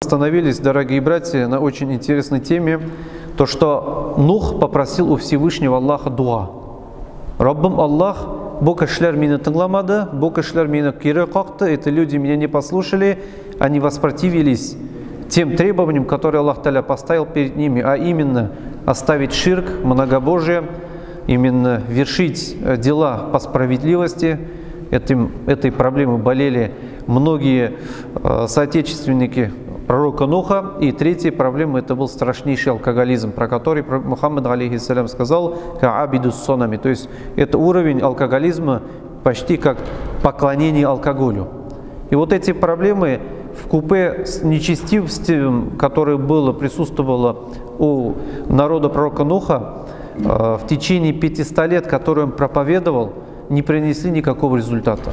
Остановились, дорогие братья, на очень интересной теме, то, что Нух попросил у Всевышнего Аллаха дуа. Раббым Аллах, бу кешелер меня тыңламады, бу кешелер меня кире какты, эти люди меня не послушали, они воспротивились тем требованиям, которые Аллах Та'аля поставил перед ними, а именно оставить ширк, многобожие, именно вершить дела по справедливости. Этой проблемой болели многие соотечественники пророка Нуха. И третья проблема — это был страшнейший алкоголизм, про который Мухаммад, алейхиссалям, сказал «ка'абидус сонами», то есть это уровень алкоголизма почти как поклонение алкоголю. И вот эти проблемы вкупе с нечестивостью, которое присутствовало у народа пророка Нуха в течение 500 лет, который он проповедовал, не принесли никакого результата.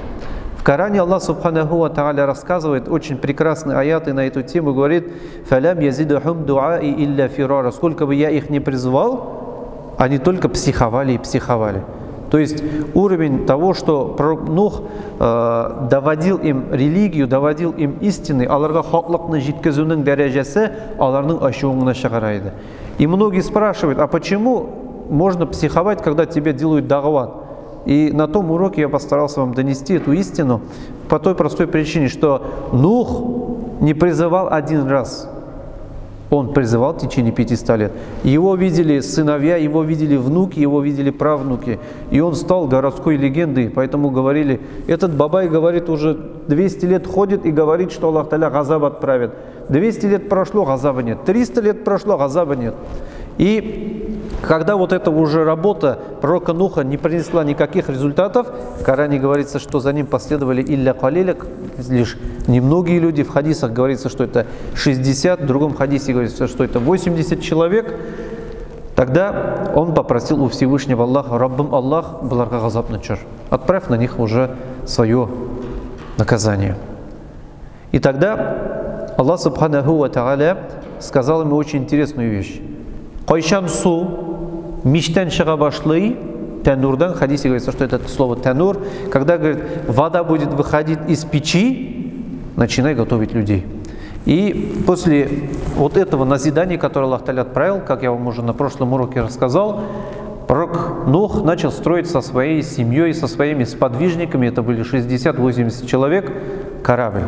В Коране Аллах Субханаху ва Тааля рассказывает очень прекрасные аяты на эту тему, говорит: «Фалям язидухум дуаи илля фирара». Сколько бы я их не призывал, они только психовали и психовали. То есть уровень того, что пророк Нух доводил им религию, доводил им истины, аларга хаклыкны жеткізуның дәрәҗәсе аларның ачуыңына чыгарайды. И многие спрашивают, а почему можно психовать, когда тебе делают дагват? И на том уроке я постарался вам донести эту истину по той простой причине, что Нух не призывал один раз. Он призывал в течение 500 лет. Его видели сыновья, его видели внуки, его видели правнуки. И он стал городской легендой. Поэтому говорили, этот бабай, говорит, уже 200 лет ходит и говорит, что Аллах Та'аля газаб отправит. 200 лет прошло, газаба нет. 300 лет прошло, газаба нет. И когда вот эта уже работа пророка Нуха не принесла никаких результатов, в Коране говорится, что за ним последовали илля калиля, лишь немногие люди. В хадисах говорится, что это 60, в другом хадисе говорится, что это 80 человек. Тогда он попросил у Всевышнего Аллаха: «Раббым Аллах, буларга газаб начар, отправь на них уже свое наказание». И тогда Аллах Субханаху ва Тааля сказал ему очень интересную вещь. «Кайшан су миштен шыга башлый», тянурдан, в хадисе говорится, что это слово тянур, когда, говорит, вода будет выходить из печи, начинай готовить людей. И после вот этого назидания, которое Аллах Та'аля отправил, как я вам уже на прошлом уроке рассказал, пророк Нух начал строить со своей семьей, со своими сподвижниками, это были 60-80 человек, корабль.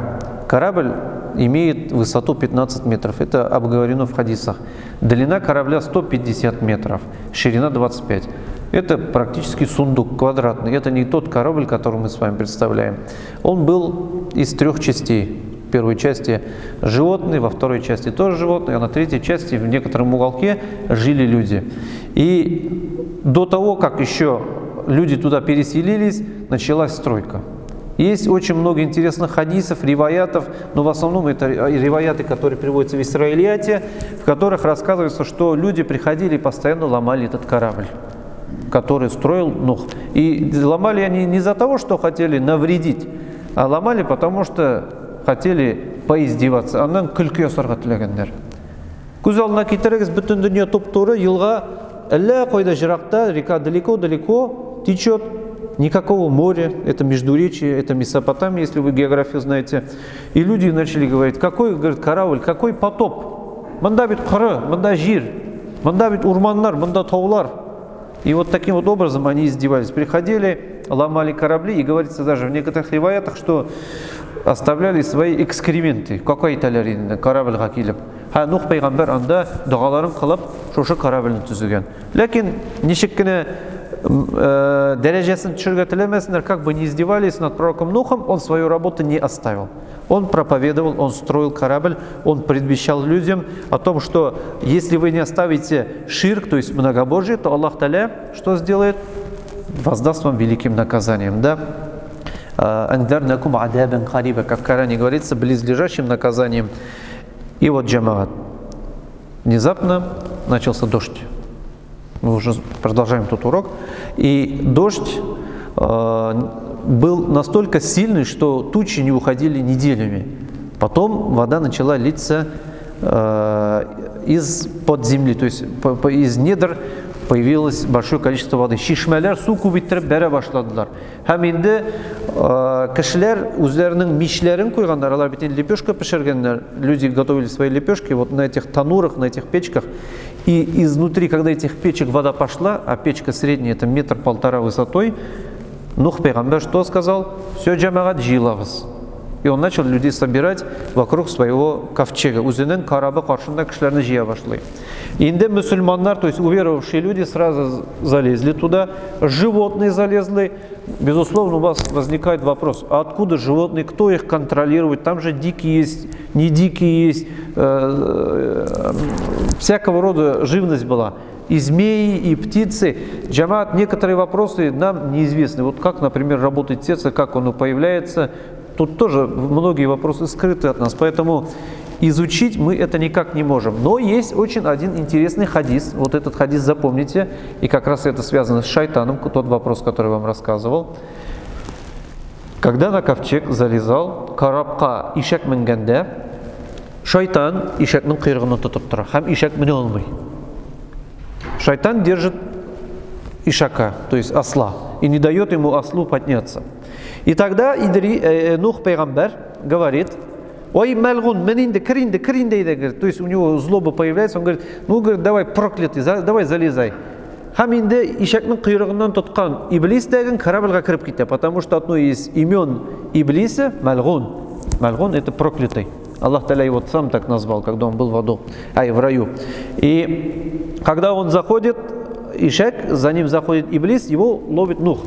Корабль имеет высоту 15 метров, это обговорено в хадисах. Длина корабля 150 метров, ширина 25. Это практически сундук квадратный, это не тот корабль, который мы с вами представляем. Он был из 3 частей. В первой части животные, во второй части тоже животные, а на третьей части в некотором уголке жили люди. И до того, как еще люди туда переселились, началась стройка. Есть очень много интересных хадисов, риваятов, но в основном это риваяты, которые приводятся в Исраилияте, в которых рассказывается, что люди приходили и постоянно ломали этот корабль, который строил Нух. И ломали они не из-за того, что хотели навредить, а ломали потому, что хотели поиздеваться. Аннан күлкі ясарға тілегендер. Көз алдына келтіріңіз, бүтін дүние топ-торы елға әллә қойда жырақта, река далеко течет. Никакого моря, это Междуречье, это Месопотамия, если вы географию знаете. И люди начали говорить, какой, говорит, корабль, какой потоп? Мында бит қыры, мында жир, мында бит урманнар, мында таулар. И вот таким вот образом они издевались. Приходили, ломали корабли, и говорится даже в некоторых риваятах, что оставляли свои экскременты. Какой италярин, корабль хакилеп. Ха Нух пайғамбар анда дұғаларын қылып, шошы корабльны түзген. Ләкин нешеккіне дәрежесін түшірге тілемесіндер, как бы не издевались над пророком Нухом, он свою работу не оставил. Он проповедовал, он строил корабль, он предвещал людям о том, что если вы не оставите ширк, то есть многобожие, то Аллах Та'аля что сделает? Воздаст вам великим наказанием. Да? Как в Коране говорится, близлежащим наказанием. И вот джамаат. Внезапно начался дождь. Мы уже продолжаем тот урок. И дождь был настолько сильный, что тучи не уходили неделями. Потом вода начала литься из-под земли, то есть из недр появилось большое количество воды. Шишмәләр су күбәйттереп бәрә башладылар. Һәм инде кешеләр үзләренең мичләрен куйганнар, алар бит инде лепешка пешергәннәр. Люди готовили свои лепешки вот на этих танурах, на этих печках. И изнутри, когда этих печек вода пошла, а печка средняя это 1,5 метра высотой, Нух пейгамбер что сказал? Все, джамагат, жилавыз. И он начал людей собирать вокруг своего ковчега. Үзенең карабы каршында кешеләрне җыя башлый. Инде мусульманнар, то есть уверовавшие люди, сразу залезли туда, животные залезли. Безусловно, у вас возникает вопрос, а откуда животные, кто их контролирует? Там же дикие есть, не дикие есть, всякого рода живность была. И змеи, и птицы. Джамаат, некоторые вопросы нам неизвестны. Вот как, например, работает сердце, как оно появляется. Тут тоже многие вопросы скрыты от нас, поэтому изучить мы это никак не можем. Но есть очень один интересный хадис. Вот этот хадис запомните. И как раз это связано с шайтаном, тот вопрос, который я вам рассказывал. Когда на ковчег залезал карабка ишак менгәндә, шайтан ишакның койрыгын тотып тора. Һәм ишак менә алмый. Шайтан держит ишака, то есть осла, и не дает ему ослу подняться. И тогда Нух пейгамбер говорит: ой, мальгун, менинде, кринде, говорит, то есть у него злоба появляется, он говорит: ну, говорит, давай, проклятый, давай залезай. Һәм инде ишакның койрыгыннан тоткан иблис дәген корабльга кирип китә, потому что одно из имен иблиса мальгун. Мальгун это проклятый. Аллах Та'аля его сам так назвал, когда он был в аду, в раю. И когда он заходит, ишак, за ним заходит иблис, его ловит Нух.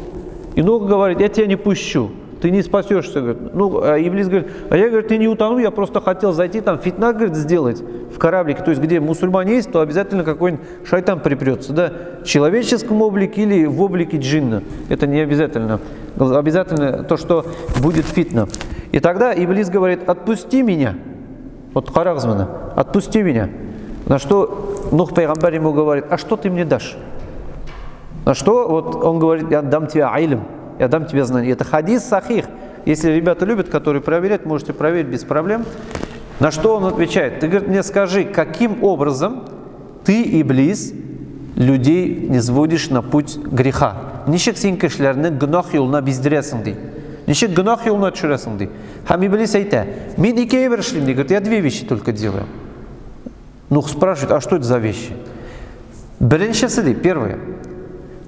И Нух говорит: я тебя не пущу, ты не спасешься. Говорит. Ну, а иблис говорит: а я, говорит, ты не утонул, я просто хотел зайти там фитна, говорит, сделать в кораблике. То есть, где мусульмане есть, то обязательно какой-нибудь шайтан припрется, да, в человеческом облике или в облике джинна. Это не обязательно. Обязательно то, что будет фитна. И тогда иблис говорит: отпусти меня. Вот харагзмана, отпусти меня. На что Нух пейгамбер ему говорит: а что ты мне дашь? На что вот он говорит: я дам тебе айлм, я дам тебе знание. Это хадис сахих. Если ребята любят, которые проверять, можете проверить без проблем. На что он отвечает: ты, говорит, мне скажи, каким образом ты, иблис, людей не сводишь на путь греха? Ничек син кешеләрне гынах юлына биздерәсең ди. Ничек гынах юлына төшерәсең ди. Һәм иблис әйтә: мин икәй бер эшлим ди, говорит, я две вещи только делаю. Нух спрашивает: а что это за вещи? Беренчесе ди, первое.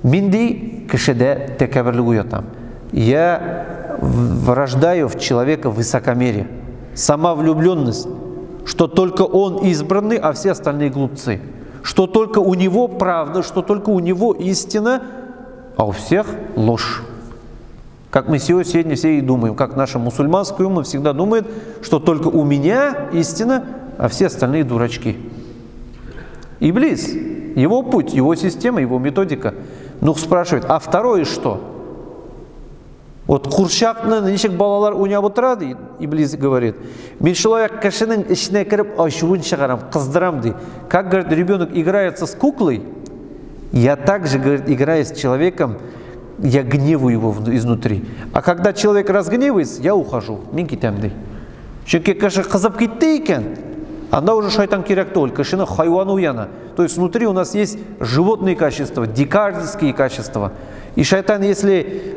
Мин ди кешедә тәкәбберлек уятам. Я врождаю в человека высокомерие, самовлюбленность, что только он избранный, а все остальные глупцы. Что только у него правда, что только у него истина, а у всех ложь. Как мы сегодня все и думаем, как наша мусульманская умма всегда думает, что только у меня истина, а все остальные дурачки. Иблис, его путь, его система, его методика. Нух спрашивает: а второе что? Вот курчакны ничек балалар уйнап отырады, иблис говорит: мен человек кешенең иченә кирип ачуын чыгарам, кыздырам ди. Как, говорит, ребенок играется с куклой, я также, говорит, играю с человеком, я гневаю его изнутри. А когда человек разгневается, я ухожу. Мен китәм ди. Чөнки кеше кызып китте икән, анда уже шайтан кирәк түгел, кешенең хайваны уяна. То есть внутри у нас есть животные качества, дикарские качества. И шайтан, если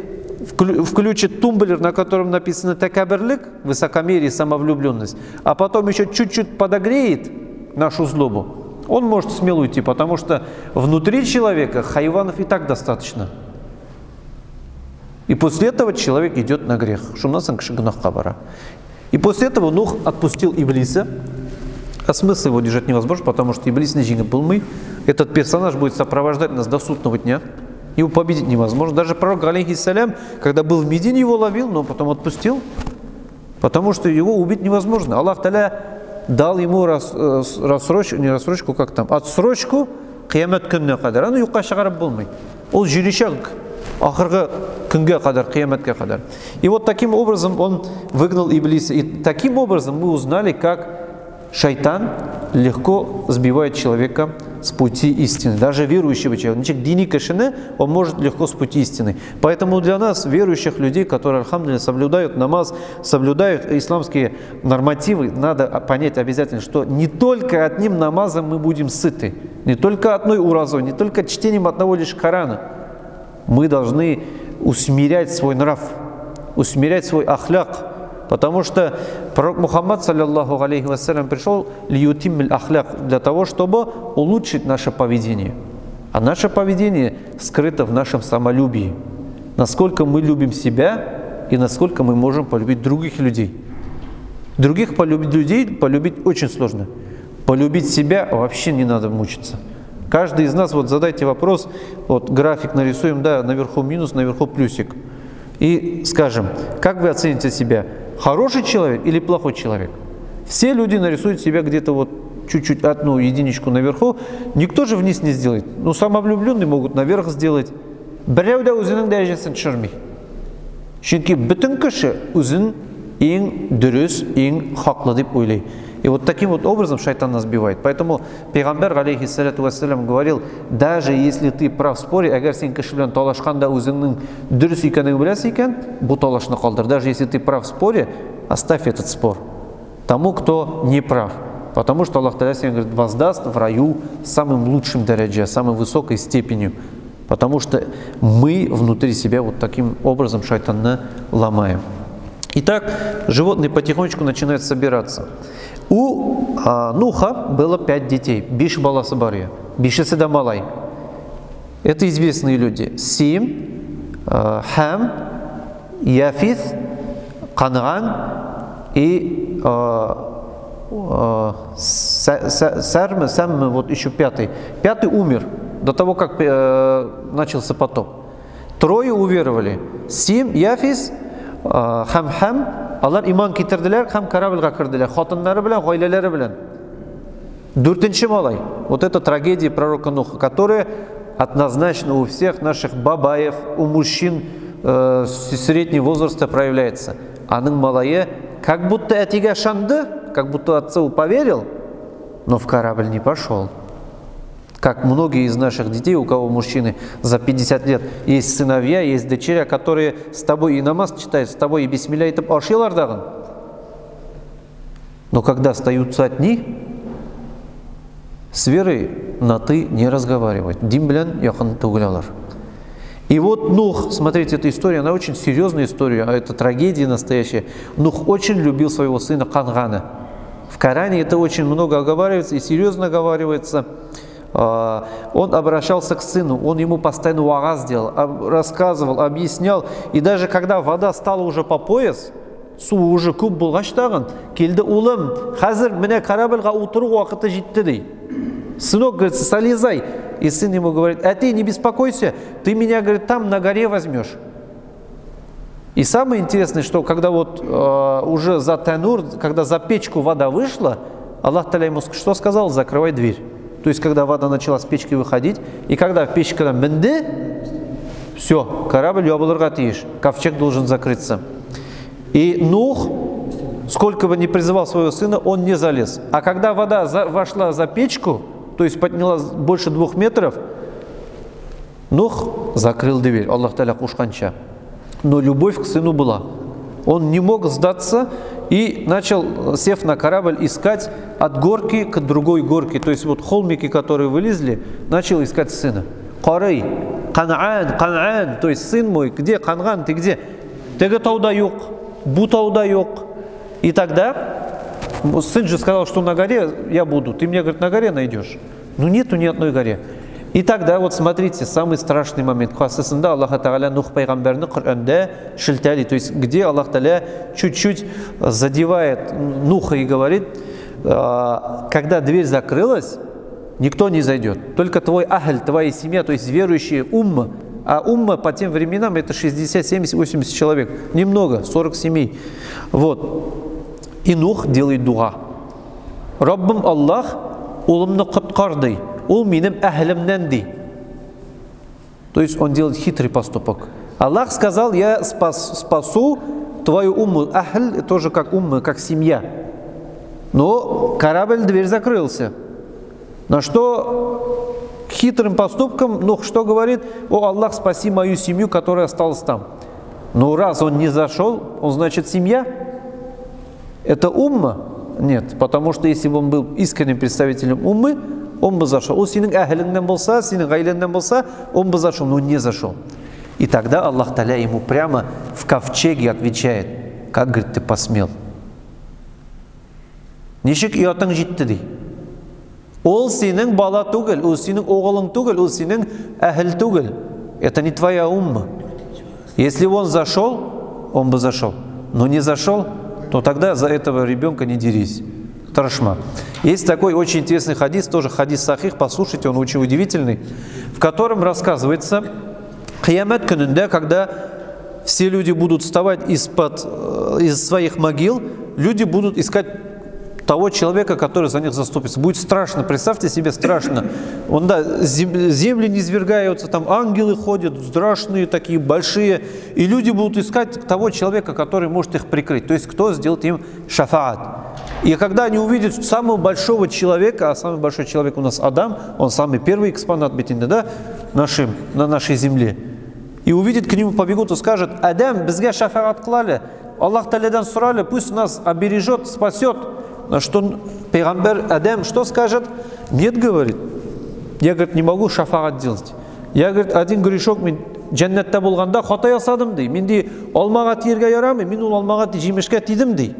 включит тумблер, на котором написано тәкәбберлек, высокомерие, самовлюбленность, а потом еще чуть-чуть подогреет нашу злобу, он может смело уйти, потому что внутри человека хайванов и так достаточно. И после этого человек идет на грех. И после этого Нух отпустил иблиса. А смысл его держать невозможно, потому что иблис не жинга был. Этот персонаж будет сопровождать нас до судного дня. Его победить невозможно. Даже пророк, алейхиссалям, когда был в Медине, его ловил, но потом отпустил, потому что его убить невозможно. Аллах Та'аля дал ему рассрочку, не рассрочку, как там, отсрочку қиямет күніне қадар. Аны юққа шығарып болмай. Ол жиришак ахырғы күнге қадар, қияметке қадар. И вот таким образом он выгнал иблиса. И таким образом мы узнали, как шайтан легко сбивает человека с пути истины. Даже верующего человека. Дини кашины, он может легко с пути истины. Поэтому для нас, верующих людей, которые, альхамдулилля, соблюдают намаз, соблюдают исламские нормативы, надо понять обязательно, что не только одним намазом мы будем сыты, не только одной уразой, не только чтением одного лишь Корана. Мы должны усмирять свой нрав, усмирять свой ахляк. Потому что пророк Мухаммад, саллиллаху алейхи вассалям, пришел лиютиммиль ахляк, для того, чтобы улучшить наше поведение. А наше поведение скрыто в нашем самолюбии. Насколько мы любим себя и насколько мы можем полюбить других людей. Других людей полюбить очень сложно. Полюбить себя вообще не надо мучиться. Каждый из нас, вот задайте вопрос, вот график нарисуем, да, наверху минус, наверху плюсик. И скажем, как вы оцените себя? Хороший человек или плохой человек? Все люди нарисуют себя где-то вот чуть-чуть одну единичку наверху, никто же вниз не сделает. Ну, самовлюбленные могут наверх сделать. Біреу да өзінің дәрежесін түсірмей. Çünkü bütün кіші өзін ең дұрыс, ең хақлы деп ойлайды. И вот таким вот образом шайтан нас сбивает. Поэтому Пейгамбер, алейхиссалату вассалям, говорил, даже если ты прав в споре, эгер сен кіші белән талашканда өзіңнің дұрыс екенін білесің екен, бұл талашны қалдыр. Даже если ты прав в споре, оставь этот спор тому, кто не прав. Потому что Аллах Та'аля говорит, воздаст в раю самым лучшим дараджа, самой высокой степенью. Потому что мы внутри себя вот таким образом шайтана ломаем. Итак, животные потихонечку начинают собираться. У Нуха было 5 детей. Биш баласы бар ия. Бишесі да малай. Это известные люди. Сим, Хам, Яфит, Канаан и Сам, вот еще 5. 5 умер до того, как начался потоп. 3 уверовали. Сим, Яфис, Хам, алар иман кетірділер, хам корабльға кірділер, хатынлары білен, ғайлелері білен. 4 малай, вот это трагедия пророка Нуха, которая однозначно у всех наших бабаев, у мужчин среднего возраста проявляется. Аның малайы как будто әтиге шанды, как будто отцу поверил, но в корабль не пошел. Как многие из наших детей, у кого мужчины за 50 лет, есть сыновья, есть дочеря, которые с тобой и намаз читают, с тобой и бисмилля айтып ашилардагын. Но когда остаются одни, с верой на ты не разговаривать. Дин белән яқын түгел. И вот Нух, смотрите, эта история, она очень серьезная история, а это трагедия настоящая. Нух очень любил своего сына Кангана. В Коране это очень много оговаривается и серьезно оговаривается. Он обращался к сыну, он ему постоянно уагаз делал, рассказывал, объяснял. И даже когда вода стала уже по пояс, су уже көп болғаштаған, келді улым, қазір міне корабльға отыру уақыты жетті дей. Сынок, говорит, солезай. И сын ему говорит, а ты не беспокойся, ты меня, говорит, там на горе возьмешь. И самое интересное, что когда вот уже за танур, когда за печку вода вышла, Аллах Та'аля ему что сказал? Закрывай дверь. То есть, когда вода начала с печки выходить, и когда печка мінді, все, корабль ябылырға тиеш, ковчег должен закрыться. И Нух, сколько бы ни призывал своего сына, он не залез. А когда вода вошла за печку, то есть поднялась больше 2 метров, Нух закрыл дверь, Аллах Та'аля кушканча. Но любовь к сыну была. Он не мог сдаться и начал, сев на корабль, искать от горки к другой горке. То есть вот холмики, которые вылезли, начал искать сына. Карай, Канаан, то есть сын мой, где Канган, ты где? Теге тауда yok, бу тауда yok. И тогда сын же сказал, что на горе я буду. Ты меня, говорит, на горе найдешь. Ну нету ни одной горе. И тогда вот смотрите, самый страшный момент. Хасысында Аллах Та'аля Нух пайғамбарны Құр'анда шілтәли. То есть где Аллах Та'аля чуть-чуть задевает Нуха и говорит, когда дверь закрылась, никто не зайдет. Только твой ахль, твоя семья, то есть верующие умма. А умма по тем временам это 60, 70, 80 человек. Немного, 40 семей. Вот. И Нух делает дуа. Раббым Аллах, улымны құтқарды. Ул минем ахлимнен ди. То есть он делает хитрый поступок. Аллах сказал, я спасу твою умму. Ахль тоже как умма, как семья. Но корабль, дверь закрылся. На что хитрым поступком Нух что говорит? О Аллах, спаси мою семью, которая осталась там. Но раз он не зашел, он значит семья? Это умма? Нет, потому что если бы он был искренним представителем уммы, он бы зашел. Он синин ахлинден болса, синин гайлинден болса, он бы зашел, но не зашел. И тогда Аллах Та'аля ему прямо в ковчеге отвечает: как, говорит, ты посмел? Нишик иотың житті дей. Ол сенің бала түгіл, ол сенің оғылың түгіл, ол сенің әхіл түгіл. Это не твоя умма. Если он зашел, он бы зашел. Но не зашел, то тогда за этого ребенка не дерись. Тарашма. Есть такой очень интересный хадис, тоже хадис сахих, послушайте, он очень удивительный, в котором рассказывается, қиямат күнінде, когда все люди будут вставать из своих могил, люди будут искать того человека, который за них заступится. Будет страшно, представьте себе, страшно. Земли низвергаются, там ангелы ходят, страшные такие, большие, и люди будут искать того человека, который может их прикрыть. То есть, кто сделает им шафаат. И когда они увидят самого большого человека, а самый большой человек у нас Адам, он самый первый экспонат бетинда, да, на нашей земле, и увидят, к нему побегут и скажут: Адам, бізге шафаат қылали, Аллах Та'алядан сұрали, пусть нас обережет, спасет. На что пейгамбер Адам что скажет? Нет, говорит, я, говорит, не могу шафаат делать. Я, говорит, один грешок мен джаннатта болғанда хата жасадым дей. Мен де алмаға тиерге ярамын, мен ол алмаға жемешке тидім дей.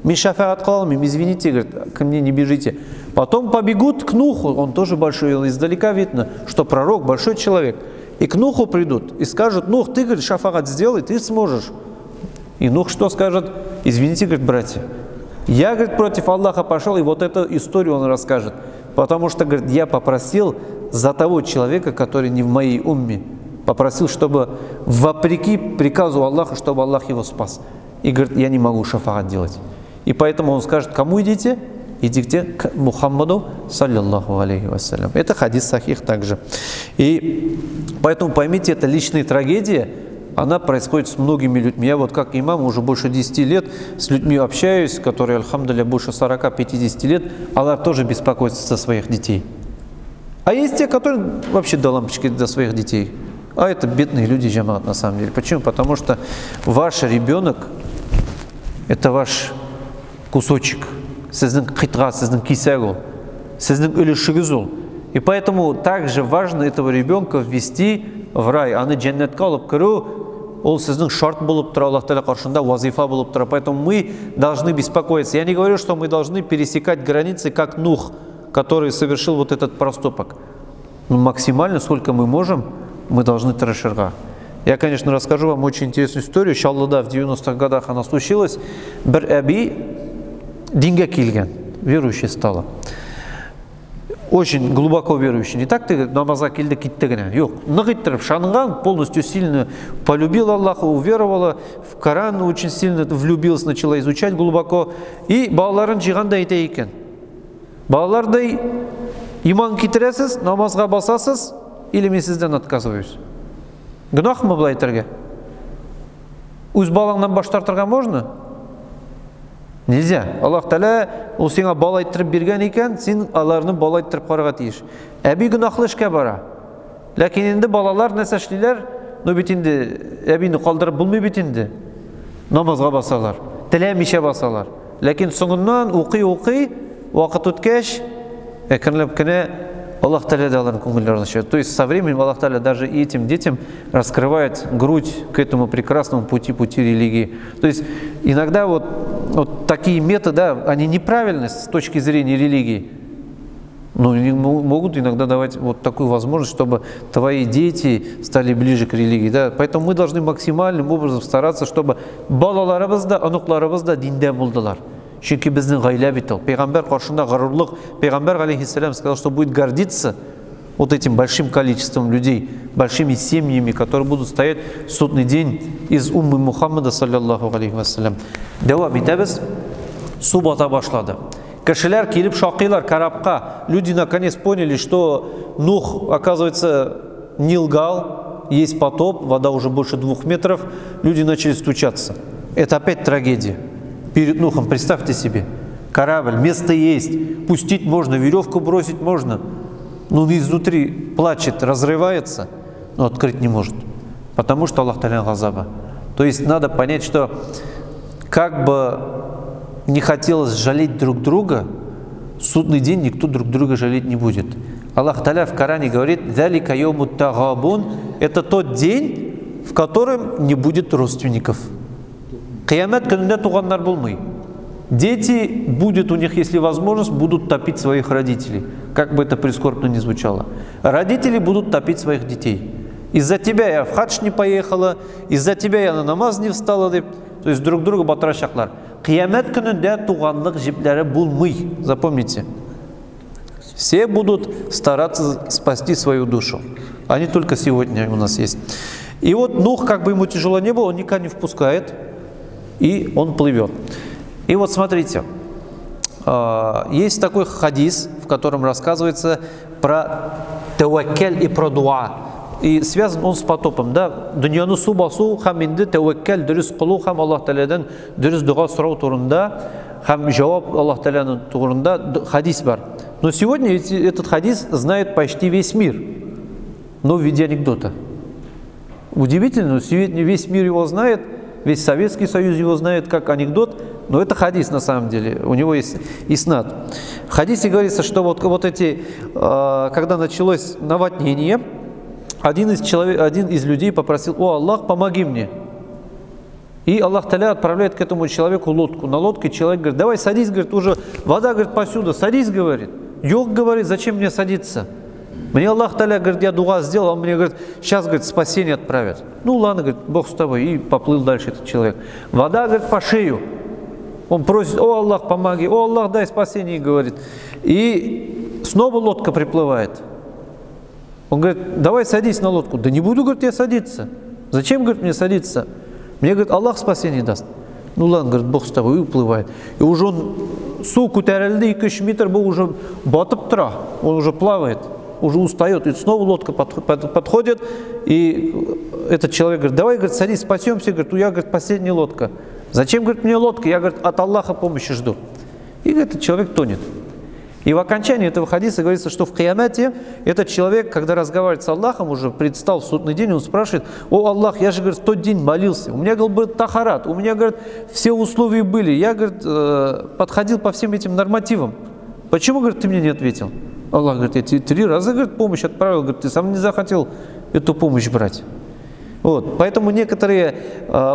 Мен шафаат қыла алмайм, извините, говорит, ко мне не бежите. Потом побегут к Нуху, он тоже большой, издалека видно, что пророк, большой человек. И к Нуху придут и скажут: Нух, ты, говорит, шафаат сделай, ты сможешь. И Нух что скажет? Извините, говорит, братья, я, говорит, против Аллаха пошел, и вот эту историю он расскажет. Потому что, говорит, я попросил за того человека, который не в моей умме, попросил, чтобы вопреки приказу Аллаха, чтобы Аллах его спас. И, говорит, я не могу шафаат делать. И поэтому он скажет: кому идите? Идите к Мухаммаду, саллиллаху алейхи вассалям. Это хадис сахих также. И поэтому поймите, это личная трагедия. Она происходит с многими людьми. Я вот как имам уже больше 10 лет с людьми общаюсь, которые, альхамдулилля, больше 40-50 лет. Аллах тоже беспокоится за своих детей. А есть те, которые вообще до лампочки для своих детей. А это бедные люди, джамаат, на самом деле. Почему? Потому что ваш ребенок – это ваш кусочек. Сіздің қитға, сіздің кисягу, сіздің үлішігіз ол. И поэтому также важно этого ребенка ввести в рай. Аны дженнетке алып кіру, ол сіздің шарт болып тұра, Аллах Та'аля қаршында вазифа болып тұра. Поэтому мы должны беспокоиться. Я не говорю, что мы должны пересекать границы, как Нух, который совершил вот этот проступок. Но максимально, сколько мы можем, мы должны трешерга. Я, конечно, расскажу вам очень интересную историю. Шаллада в 90-х годах она случилась. Бір әби динге келген, верующий стала. Очень глубоко верующий. Не так ты намаза келді кетті гіне. Yok, нығыттырып шанған, полностью сильно полюбила Аллаха, уверовала, в Коран очень сильно влюбилась, начала изучать глубоко. И балаларын жиғанда айта екен. Балалардай иман кетіресіз, намазға басасыз, или мен сізден отказываюсь. Гүнах мы былай айтырға? Өз балаңнан баш тартырға можно? Нельзя. Аллах Та'аля ол сеңа бал айттырып берген екен, сен аларны бал айттырып қараға тиеш. Әби гүнахлы ішке бара. Ләкин енді балалар нәсәшлилер, но бит енді әбині қалдырып бұлмай бит енді намазға басалар, тіләмеше басалар. Ләкин соңынан оқи, уақыт өткәш, әкінлеп кіне Аллах Та'аля аларын көңілдерін ашады. То есть со временем Аллах Та'аля даже этим детям раскрывает грудь к этому прекрасному пути религии. То есть иногда вот такие методы, они неправильны с точки зрения религии, но они могут иногда давать вот такую возможность, чтобы твои дети стали ближе к религии. Да? Поэтому мы должны максимальным образом стараться, чтобы балаларыбызда, анукларыбызда динде болдылар. Чөнки безнең гаилә бит ул. Пәйгамбер каршында горурлык. Пәйгамбер алейхиссалям сказал, что будет гордиться вот этим большим количеством людей, большими семьями, которые будут стоять в судный день из уммы Мухаммада, саллаллаху алейхи вассалям. Дәвам итәбез. Су бата башлады. Кешеләр килеп шакыйлар карабка. Люди наконец поняли, что Нух, оказывается, не лгал. Есть потоп, вода уже больше 2 метров. Люди начали стучаться. Это опять трагедия. Перед Нухом, представьте себе, корабль, место есть, пустить можно, веревку бросить можно, но он изнутри плачет, разрывается, но открыть не может, потому что Аллах Та'аля газаба. То есть надо понять, что как бы не хотелось жалеть друг друга, в судный день никто друг друга жалеть не будет. Аллах Та'аля в Коране говорит: «Залика йомут тагабун» – это тот день, в котором не будет родственников. Қиямет күнінде туғандар болмай. Дети будет у них, если возможность, будут топить своих родителей. Как бы это прискорбно ни звучало. Родители будут топить своих детей. Из-за тебя я в хадж не поехала, из-за тебя я на намаз не встала. То есть друг друга батырашақлар. Қиямет күнінде туғанлық жеплері болмай. Запомните. Все будут стараться спасти свою душу. А не только сегодня у нас есть. И вот Нух, как бы ему тяжело не было, он никогда не впускает. И он плывет. И вот смотрите, есть такой хадис, в котором рассказывается про таваккаль и про дуа. И связан он с потопом. Да? Дуньяны су басу хам инде таваккаль дұрыс қылу хам Аллах Та'алядан дұрыс дуа сұрау турында, хам жауап Аллах Та'аляның турында хадис бар. Но сегодня этот хадис знает почти весь мир, но в виде анекдота. Удивительно, сегодня весь мир его знает, весь Советский Союз его знает как анекдот, но это хадис на самом деле, у него есть иснад. В хадисе говорится, что вот эти, когда началось наводнение, один из людей попросил: «О Аллах, помоги мне». И Аллах Та'аля отправляет к этому человеку лодку. На лодке человек говорит: «Давай садись», говорит, уже вода, говорит, посюда, садись, говорит. Йог говорит: «Зачем мне садиться? Мне Аллах Та'аля, говорит, я дуа сделал, он мне, говорит, сейчас, говорит, спасение отправит». Ну ладно, говорит, Бог с тобой. И поплыл дальше этот человек. Вода, говорит, по шею. Он просит: «О Аллах, помоги, о Аллах, дай спасение», говорит. И снова лодка приплывает. Он говорит: «Давай садись на лодку». «Да не буду, говорит, я садиться». «Зачем, говорит, мне садиться? Мне, говорит, Аллах спасение даст». Ну ладно, говорит, Бог с тобой, и уплывает. И уже он су көтерілді, 2-3 метр был, уже батып тұра, он уже плавает, уже устает. И снова лодка подходит, и этот человек говорит: «Давай, говорит, садись, спасемся». Говорит: «Я, говорит, последняя лодка». «Зачем, говорит, мне лодка? Я, говорит, от Аллаха помощи жду». И этот человек тонет. И в окончании этого хадиса говорится, что в Киямате этот человек, когда разговаривает с Аллахом, уже предстал в судный день, он спрашивает: «О Аллах, я же, говорит, в тот день молился, у меня, говорит, тахарат, у меня, говорит, все условия были, я, говорит, подходил по всем этим нормативам. Почему, говорит, ты мне не ответил?» Аллах говорит: «Я тебе 3 раза, говорит, помощь отправил, говорит, ты сам не захотел эту помощь брать». Вот. Поэтому некоторые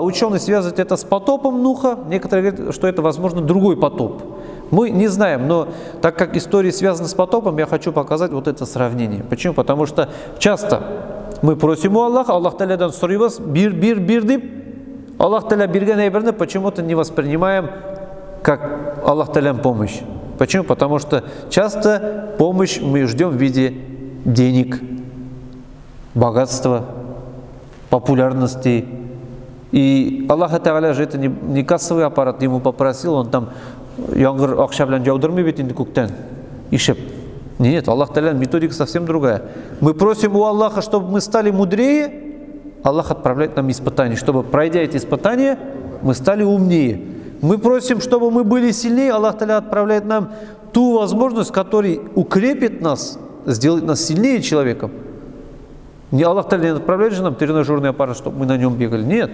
ученые связывают это с потопом Нуха, некоторые говорят, что это, возможно, другой потоп. Мы не знаем, но так как история связана с потопом, я хочу показать вот это сравнение. Почему? Потому что часто мы просим у Аллаха, Аллах Та'алядан сұрайбыз, бир деп, Аллах Та'аля берген әйберді почему-то не воспринимаем как Аллах Та'алян помощь. Почему? Потому что часто помощь мы ждем в виде денег, богатства, популярности. И Аллах Та'аля же это не кассовый аппарат, ему попросил, он там яңғыр ақша белән жаудырмай бит инде күктән ишеп. Нет, Аллах Та'аля методика совсем другая. Мы просим у Аллаха, чтобы мы стали мудрее, Аллах отправляет нам испытания. Чтобы, пройдя эти испытания, мы стали умнее. Мы просим, чтобы мы были сильнее, Аллах Та'аля отправляет нам ту возможность, которая укрепит нас, сделает нас сильнее человеком. Не Аллах Та'аля не отправляет же нам тренажерный аппарат, чтобы мы на нем бегали. Нет,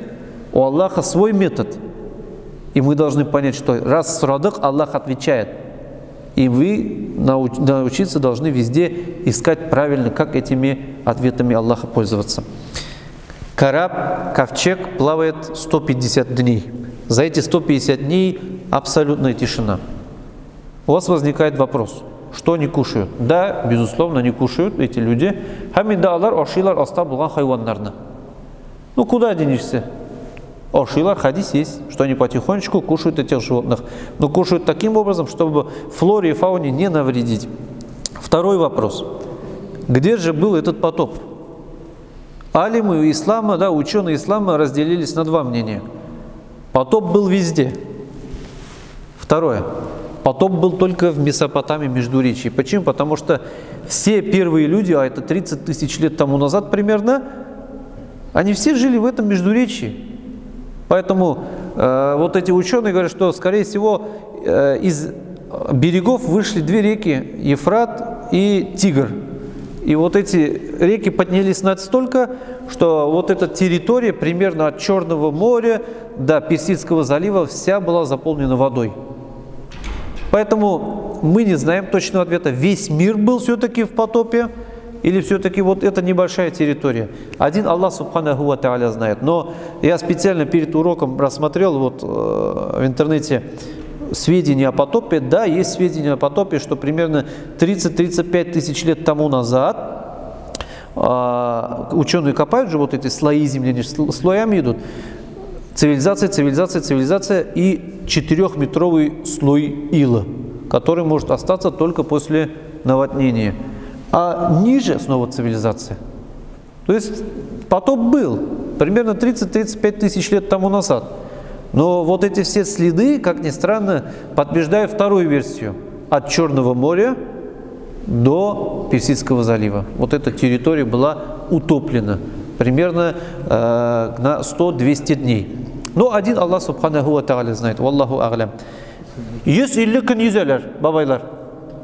у Аллаха свой метод. И мы должны понять, что раз сурадык, Аллах отвечает. И вы научиться должны везде искать правильно, как этими ответами Аллаха пользоваться. Ковчег плавает 150 дней. За эти 150 дней абсолютная тишина. У вас возникает вопрос: что они кушают? Да, безусловно, они кушают, эти люди. Хамидалар, ошилар, астабулган хайваннарна. Ну куда денешься? Ошилар, хадис есть, что они потихонечку кушают этих животных. Но кушают таким образом, чтобы флоре и фауне не навредить. Второй вопрос. Где же был этот потоп? Алимы ислама, да, ученые ислама разделились на 2 мнения. Потоп был везде. Второе. Потоп был только в Месопотамии, Междуречии. Почему? Потому что все первые люди, а это 30 тысяч лет тому назад примерно, они все жили в этом Междуречии. Поэтому вот эти ученые говорят, что, скорее всего, из берегов вышли две реки, Ефрат и Тигр. И вот эти реки поднялись настолько, что вот эта территория примерно от Черного моря до Персидского залива вся была заполнена водой. Поэтому мы не знаем точного ответа, весь мир был все-таки в потопе, или все-таки вот эта небольшая территория. Один Аллах Субханаху ва Тааля знает. Но я специально перед уроком рассмотрел вот в интернете сведения о потопе. Да, есть сведения о потопе, что примерно 30-35 тысяч лет тому назад ученые копают же вот эти слои земли, они слоями идут. Цивилизация и 4-метровый слой ила, который может остаться только после наводнения. А ниже снова цивилизация. То есть потоп был примерно 30-35 тысяч лет тому назад. Но вот эти все следы, как ни странно, подтверждают вторую версию. От Черного моря до Персидского залива. Вот эта территория была утоплена примерно на 100-200 дней. Но один Аллах Субханаху ва Тааля знает. Валлаху а'лям. 150 күн yüзелер, бабайлар.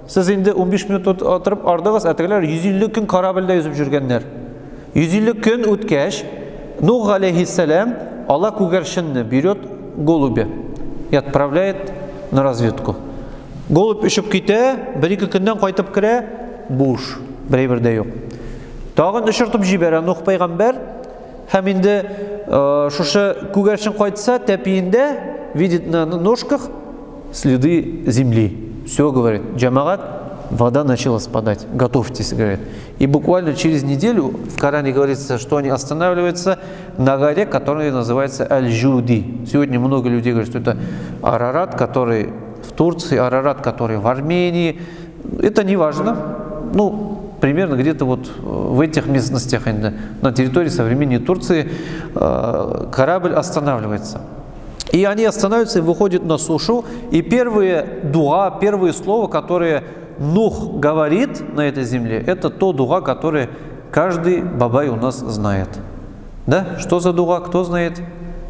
Сіз енді 15 минут отырып ардығыз, әтігілер 150 күн қарабілді үзіп жүргендер. 150 күн өткәш, Нух алейхиссалям Аллах көгершінні берет голубя и отправляет на разведку. Голубь үшіп кете, бір-екі күннен қайтып кіре, буш, бірей-бірде yok. Тағын үшіртіп жібері Нух пайғамбар, һәм енді шушы көгершін қайтса, тәпейінде видит на ножках следы земли. Все, говорит, джамагат, вода начала спадать, готовьтесь, говорит. И буквально через неделю в Коране говорится, что они останавливаются на горе, которая называется Аль-Джуди. Сегодня много людей говорят, что это Арарат, который в Турции, Арарат, который в Армении. Это не важно. Ну, примерно где-то вот в этих местностях, на территории современной Турции, корабль останавливается. И они останавливаются и выходят на сушу. И первые дуа, первые слова, которые Нух говорит на этой земле, это то дуа, которое каждый бабай у нас знает. Да? Что за дуа? Кто знает?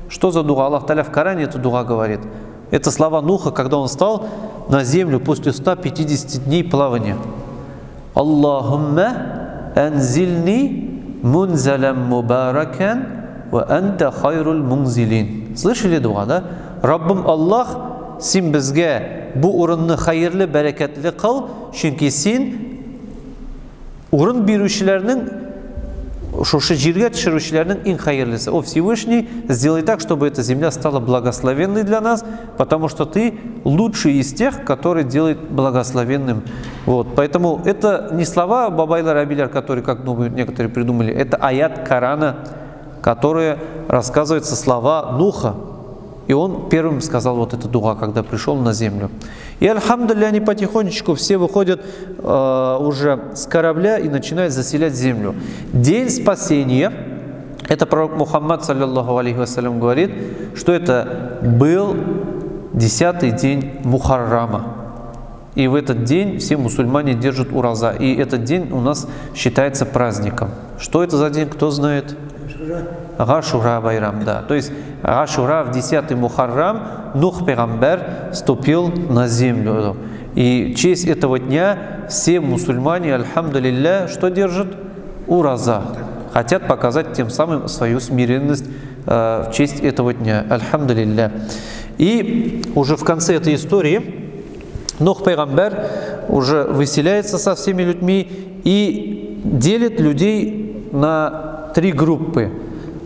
Что за дуа? Аллах Та'аля в Коране это дуа говорит. Это слова Нуха, когда он стал на землю после 150 дней плавания. Аллахумма анзильни мунзалям мубаракан ва анта хайрул мунзилин. Слышали дуа, да? Раббым Аллах, син безге бу урынны хайырлы, бәрәкәтле кыл, чөнки син урын бирүчеләрнең, шушы җиргә төшерүчеләрнең иң хайырлысы. О Всевышний, сделай так, чтобы эта земля стала благословенной для нас, потому что ты лучший из тех, который делает благословенным. Вот. Поэтому это не слова бабайлар абилар, которые, как думают некоторые придумали, это аят Корана, которые рассказываются слова Нуха. И он первым сказал вот эту дуа, когда пришел на землю. И альхамдулилля, они потихонечку все выходят уже с корабля и начинают заселять землю. День спасения, это пророк Мухаммад, саллиллаху алейхи вассалям, говорит, что это был 10-й день Мухаррама. И в этот день все мусульмане держат ураза. И этот день у нас считается праздником. Что это за день, кто знает? Гашура байрам, да. То есть Гашура в 10-й Мухаррам Нух пайгамбар ступил на землю. И в честь этого дня все мусульмане, альхамдулилля, что держат? Ураза. Хотят показать тем самым свою смиренность в честь этого дня. Альхамдулилля. И уже в конце этой истории Нух пайгамбар уже выселяется со всеми людьми и делит людей на 3 группы.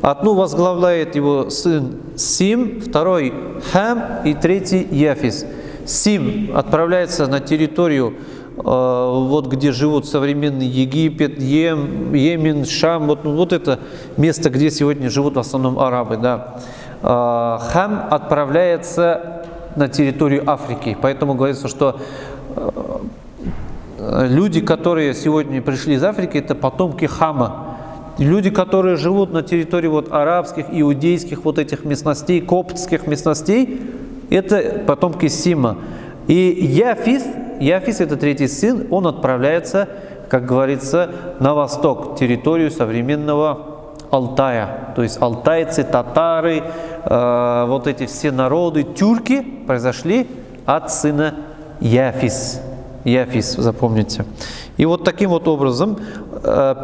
Одну возглавляет его сын Сим, второй Хам и третий Яфис. Сим отправляется на территорию, вот где живут современный Египет, Йемен, Шам, вот это место, где сегодня живут в основном арабы. Да. Хам отправляется на территорию Африки, поэтому говорится, что люди, которые сегодня пришли из Африки, это потомки Хама. Люди, которые живут на территории вот арабских, иудейских вот этих местностей, коптских местностей, это потомки Сима. И Яфис, это третий сын, он отправляется, как говорится, на восток, территорию современного Алтая. То есть алтайцы, татары, вот эти все народы, тюрки произошли от сына Яфис. Яфис, запомните. И вот таким вот образом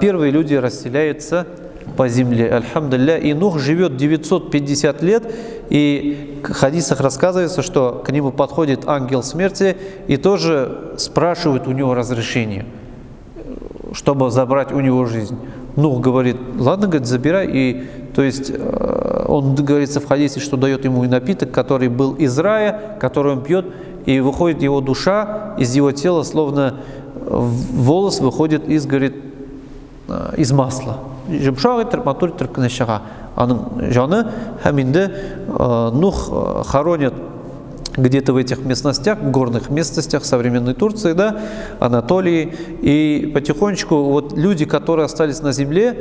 первые люди расселяются по земле. Альхамдулилля. И Нух живет 950 лет. И в хадисах рассказывается, что к нему подходит ангел смерти и тоже спрашивает у него разрешение, чтобы забрать у него жизнь. Нух говорит: ладно, говорит, забирай. И то есть он, говорится в хадисе, что дает ему и напиток, который был из рая, который он пьет, и выходит его душа из его тела, словно волос выходит из, говорит, из масла. Жаны хаминды Нух хоронят где-то в этих местностях, в горных местностях современной Турции, да, Анатолии. И потихонечку вот люди, которые остались на земле,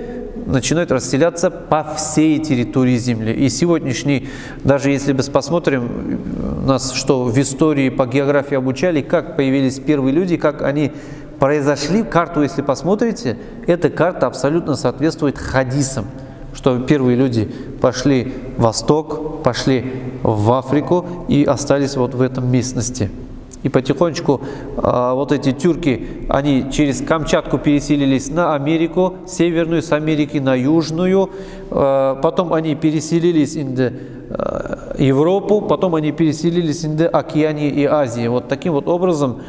начинают расселяться по всей территории земли. И сегодняшний, даже если мы посмотрим, нас что в истории по географии обучали, как появились первые люди, как они произошли, карту, если посмотрите, эта карта абсолютно соответствует хадисам, что первые люди пошли в восток, пошли в Африку и остались вот в этом местности. И потихонечку вот эти тюрки, они через Камчатку переселились на Америку, северную, с Америки на южную, потом они переселились в Европу, потом они переселились в Океании и Азии. Вот таким вот образом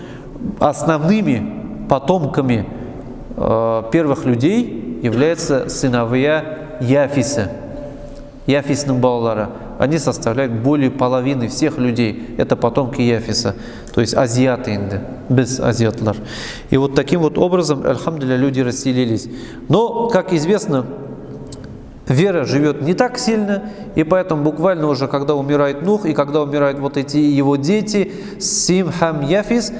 основными потомками первых людей являются сыновья Яфиса, Яфисның балалары. Они составляют более половины всех людей. Это потомки Яфиса, то есть азиаты, без азиатлар. И вот таким вот образом, альхамдулилля, люди расселились. Но, как известно, вера живет не так сильно, и поэтому буквально уже, когда умирает Нух, и когда умирают вот эти его дети, Сим, Хам, Яфис,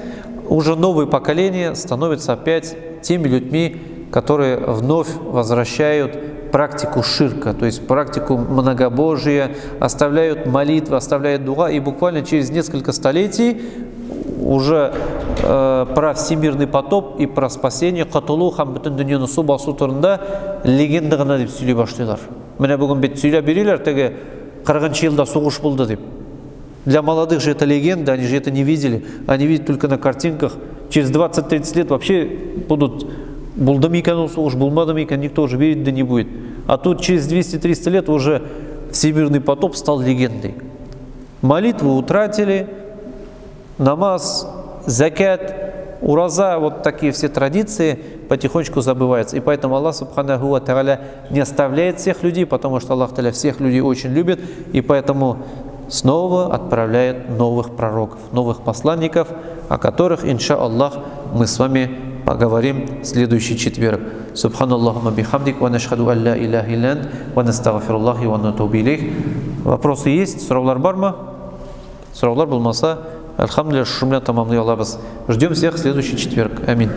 уже новое поколение становится опять теми людьми, которые вновь возвращают практику ширка, то есть практику многобожия, оставляют молитвы, оставляют дуа, и буквально через несколько столетий уже про всемирный потоп и про спасение Қатулу һәм бүтін дүниені су басу турында легенда гына дип сөйлей башлыйлар. Менә бүген бит сөйләп бирәләр, теге 40-нчы елда сугыш булды дип. Для молодых же это легенда, они же это не видели, они видят только на картинках. Через 20-30 лет вообще будут «Булды микан ул сугыш, булмады микан», никто уже верить да не будет. А тут через 200-300 лет уже всемирный потоп стал легендой. Молитву утратили, намаз, закят, ураза, вот такие все традиции потихонечку забываются. И поэтому Аллах Субханаху ва Тааля не оставляет всех людей, потому что Аллах Тааля всех людей очень любит, и поэтому снова отправляет новых пророков, новых посланников, о которых, инша Аллах, мы с вами поговорим в следующий четверг. Субханаллахума бихамдик, ва нашхаду ан ла илляха илля ант, ва настагфируллахи ва натубу илейх. Вопросы есть? Сұраулар бар ма? Сұраулар болмаса, альхамдулилля, шумля тамамлай алабыз. Ждем всех в следующий четверг. Амин.